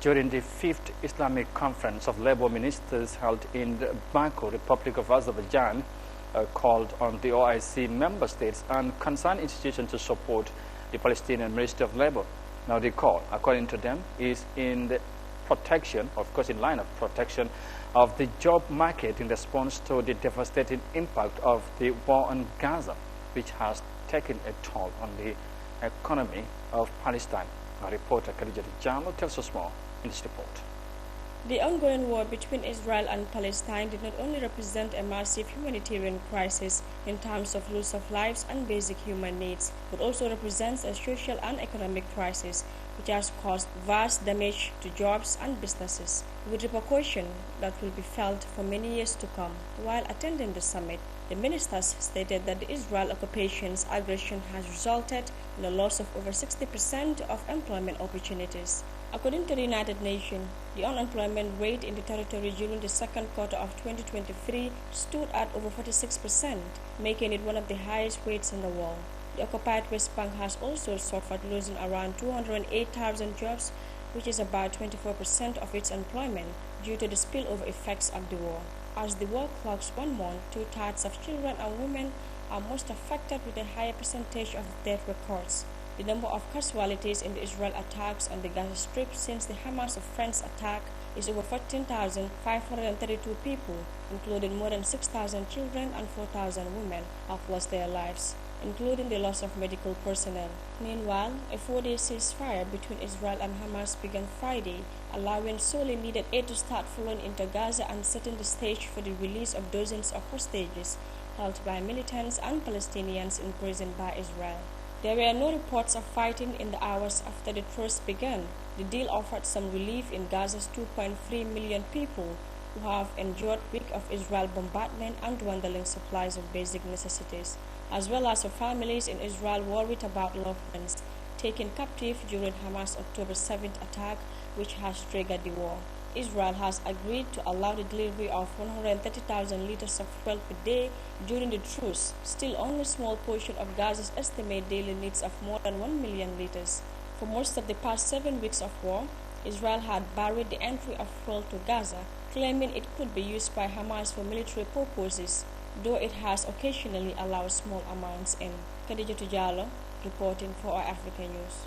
During the 5th Islamic Conference of Labour Ministers held in the Baku, Republic of Azerbaijan, called on the OIC member states and concerned institutions to support the Palestinian Ministry of Labour. Now the call, according to them, is in the protection, of course in line of protection of the job market in response to the devastating impact of the war on Gaza, which has taken a toll on the economy of Palestine. Our reporter Yahya Jammeh tells us more in this report. The ongoing war between Israel and Palestine did not only represent a massive humanitarian crisis in terms of loss of lives and basic human needs, but also represents a social and economic crisis which has caused vast damage to jobs and businesses, with repercussions that will be felt for many years to come. While attending the summit, the ministers stated that the Israel occupation's aggression has resulted in the loss of over 60% of employment opportunities. According to the United Nations, the unemployment rate in the territory during the second quarter of 2023 stood at over 46%, making it one of the highest rates in the world. The occupied West Bank has also suffered, losing around 208,000 jobs, which is about 24% of its employment, due to the spillover effects of the war. As the war clocks 1 month, 2/3 of children and women are most affected, with a higher percentage of death records. The number of casualties in the Israel attacks on the Gaza Strip since the Hamas of France attack is over 14,532 people, including more than 6,000 children and 4,000 women have lost their lives, including the loss of medical personnel. Meanwhile, a 4-day ceasefire between Israel and Hamas began Friday, allowing sorely needed aid to start flowing into Gaza and setting the stage for the release of dozens of hostages held by militants and Palestinians imprisoned by Israel. There were no reports of fighting in the hours after the truce began. The deal offered some relief in Gaza's 2.3 million people who have endured weeks of Israel bombardment and dwindling supplies of basic necessities, as well as for families in Israel worried about loved ones taken captive during Hamas' October 7th attack, which has triggered the war. Israel has agreed to allow the delivery of 130,000 liters of fuel per day during the truce, still only a small portion of Gaza's estimated daily needs of more than 1 million liters. For most of the past 7 weeks of war, Israel had barred the entry of fuel to Gaza, claiming it could be used by Hamas for military purposes, though it has occasionally allowed small amounts in. Khadija Tujalo, reporting for Eyeafrica News.